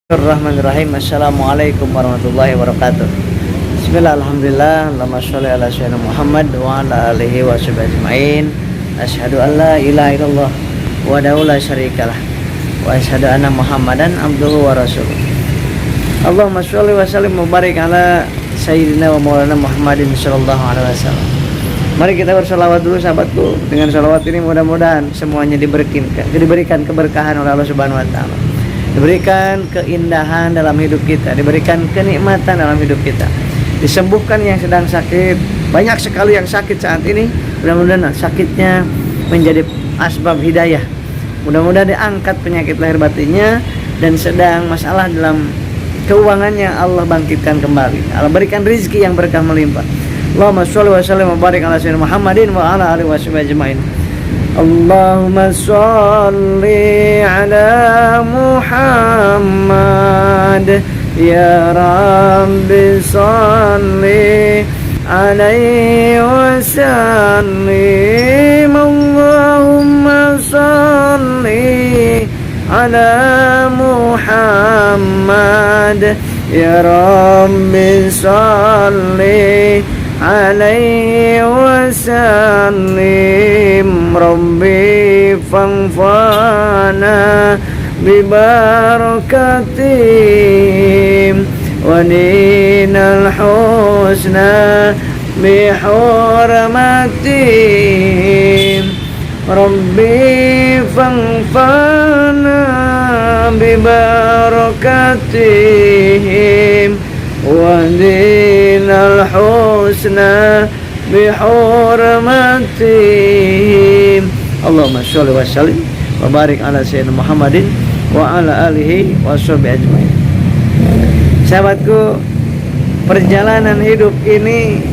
Bismillahirrahmanirrahim. Assalamualaikum warahmatullahi wabarakatuh. Bismillah, alhamdulillah, Allahumma sholli ala sayyidina Muhammad wa ala alihi wa sahbihi ajma'in. Asyhadu an la ilaha illallah wahdahu la syarikalah wa asyhadu anna Muhammadan abduhu wa rasuluh. Allahumma sholli wa sallim wa barik ala sayyidina wa maulana Muhammadin sallallahu alaihi wasallam. Mari kita bersalawat dulu sahabatku. Dengan salawat ini mudah-mudahan semuanya diberikan keberkahan oleh Allah Subhanahu wa taala. Diberikan keindahan dalam hidup kita, diberikan kenikmatan dalam hidup kita, disembuhkan yang sedang sakit. Banyak sekali yang sakit saat ini, mudah-mudahan sakitnya menjadi asbab hidayah. Mudah-mudahan diangkat penyakit lahir batinnya, dan sedang masalah dalam keuangannya Allah bangkitkan kembali. Allah berikan rezeki yang berkah melimpah. Allahumma sholli wa sallim wa barik ala sayyidina Muhammadin wa ala alihi washabihi ajmain. Allahumma sholli ala Muhammad ya Rabbi sholli alaihi wa sallim. Allahumma sholli ala Muhammad ya Rabbi sholli alaihi wasallim. Rabbi fanfa'na bibarakatihim wa dinal husna bihurmatihim. Rabbi fanfa'na bibarakatihim wa dinal husna bihurmatihim. Allahumma sholli wa sallim wa barik ala sayyidina Muhammadin wa ala alihi washabihi ajmain. Sahabatku, perjalanan hidup ini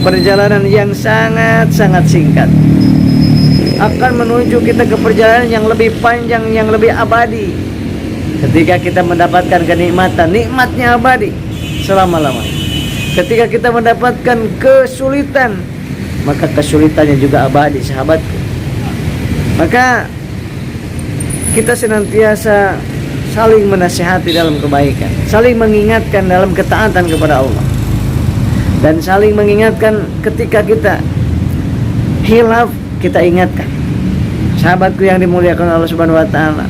perjalanan yang sangat-sangat singkat, akan menuju kita ke perjalanan yang lebih panjang, yang lebih abadi. Ketika kita mendapatkan kenikmatan, nikmatnya abadi selama-lamanya. Ketika kita mendapatkan kesulitan, maka kesulitannya juga abadi, sahabatku. Maka kita senantiasa saling menasihati dalam kebaikan, saling mengingatkan dalam ketaatan kepada Allah, dan saling mengingatkan ketika kita hilaf, kita ingatkan. Sahabatku yang dimuliakan Allah Subhanahu wa taala,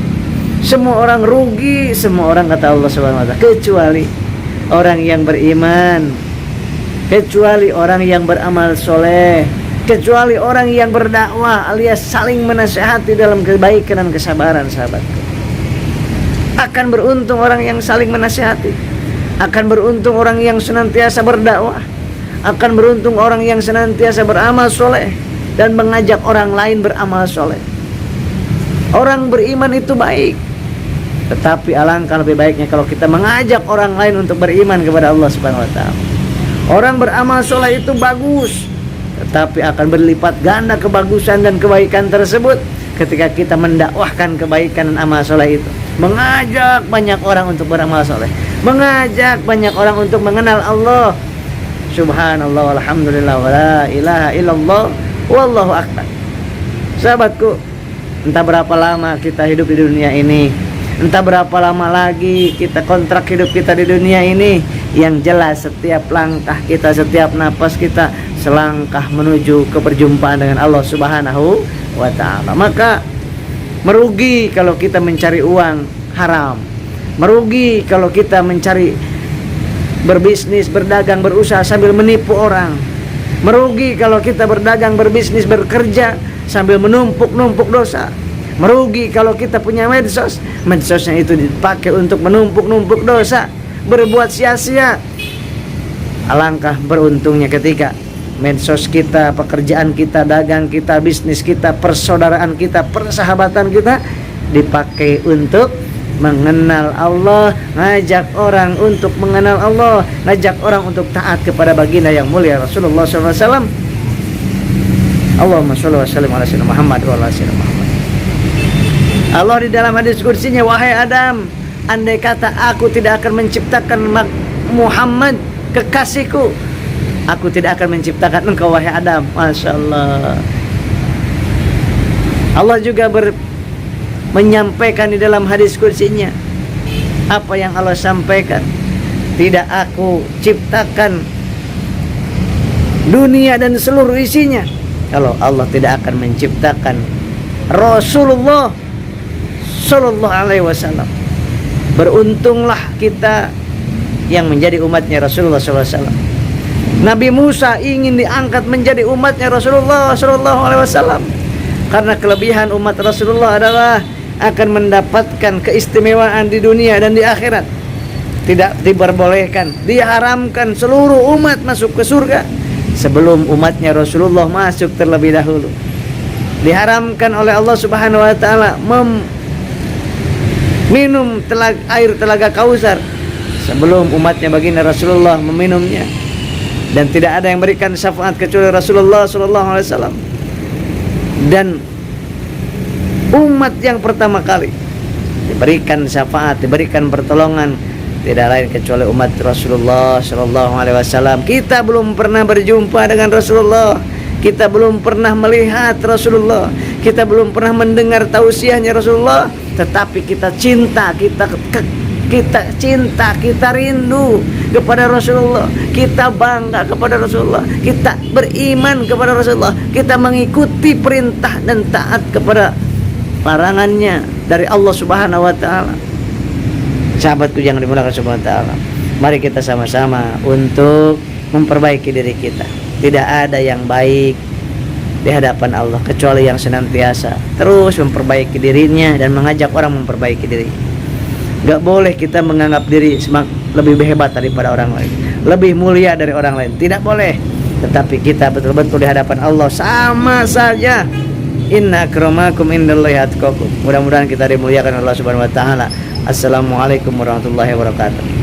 semua orang rugi, semua orang, kata Allah Subhanahu wa taala, kecuali orang yang beriman, kecuali orang yang beramal soleh, kecuali orang yang berdakwah alias saling menasihati dalam kebaikan dan kesabaran. Sahabatku, akan beruntung orang yang saling menasihati, akan beruntung orang yang senantiasa berdakwah, akan beruntung orang yang senantiasa beramal soleh dan mengajak orang lain beramal soleh. Orang beriman itu baik, tetapi alangkah lebih baiknya kalau kita mengajak orang lain untuk beriman kepada Allah Subhanahu wa taala. Orang beramal soleh itu bagus, tetapi akan berlipat ganda kebagusan dan kebaikan tersebut ketika kita mendakwahkan kebaikan dan amal soleh itu, mengajak banyak orang untuk beramal soleh, mengajak banyak orang untuk mengenal Allah. Subhanallah, alhamdulillah, wa la ilaha illallah, wallahu akbar. Sahabatku, entah berapa lama kita hidup di dunia ini, entah berapa lama lagi kita kontrak hidup kita di dunia ini, yang jelas setiap langkah kita, setiap napas kita selangkah menuju ke perjumpaan dengan Allah Subhanahu wa taala. Maka merugi kalau kita mencari uang haram, merugi kalau kita mencari berbisnis, berdagang, berusaha sambil menipu orang, merugi kalau kita berdagang, berbisnis, bekerja sambil menumpuk-numpuk dosa. Merugi kalau kita punya medsos, medsosnya itu dipakai untuk menumpuk-numpuk dosa, berbuat sia-sia. Alangkah beruntungnya ketika medsos kita, pekerjaan kita, dagang kita, bisnis kita, persaudaraan kita, persahabatan kita dipakai untuk mengenal Allah, ngajak orang untuk mengenal Allah, ngajak orang untuk taat kepada baginda yang mulia Rasulullah SAW. Allahumma sholli wa sallim ala sayyidina Muhammad wa ala sayyidina Muhammad. Allah di dalam hadis kursinya, wahai Adam, andai kata aku tidak akan menciptakan Muhammad kekasihku, aku tidak akan menciptakan engkau wahai Adam. Masya Allah. Allah juga menyampaikan di dalam hadis kursinya, apa yang Allah sampaikan. Tidak aku ciptakan dunia dan seluruh isinya kalau Allah tidak akan menciptakan Rasulullah Sallallahu Alaihi Wasallam. Beruntunglah kita yang menjadi umatnya Rasulullah Sallallahu Alaihi Wasallam. Nabi Musa ingin diangkat menjadi umatnya Rasulullah Sallallahu Alaihi Wasallam karena kelebihan umat Rasulullah adalah akan mendapatkan keistimewaan di dunia dan di akhirat. Tidak diperbolehkan, diharamkan seluruh umat masuk ke surga sebelum umatnya Rasulullah masuk terlebih dahulu. Diharamkan oleh Allah Subhanahu wa taala minum air telaga Kausar sebelum umatnya baginda Rasulullah meminumnya. Dan tidak ada yang berikan syafaat kecuali Rasulullah sallallahu alaihi wasallam. Dan umat yang pertama kali diberikan syafaat, diberikan pertolongan tidak lain kecuali umat Rasulullah sallallahu alaihi wasallam. Kita belum pernah berjumpa dengan Rasulullah, kita belum pernah melihat Rasulullah, kita belum pernah mendengar tausiahnya Rasulullah, tetapi kita cinta, kita rindu kepada Rasulullah, kita bangga kepada Rasulullah, kita beriman kepada Rasulullah, kita mengikuti perintah dan taat kepada larangannya dari Allah Subhanahu wa taala. Sahabatku yang dimulakan Subhanahu wa taala, mari kita sama-sama untuk memperbaiki diri kita. Tidak ada yang baik di hadapan Allah kecuali yang senantiasa terus memperbaiki dirinya dan mengajak orang memperbaiki diri. Gak boleh kita menganggap diri lebih hebat daripada orang lain, lebih mulia dari orang lain. Tidak boleh. Tetapi kita betul-betul di hadapan Allah sama saja. Inna akramakum indallahi atqakum. Mudah-mudahan kita dimuliakan oleh Allah Subhanahu wa taala. Assalamualaikum warahmatullahi wabarakatuh.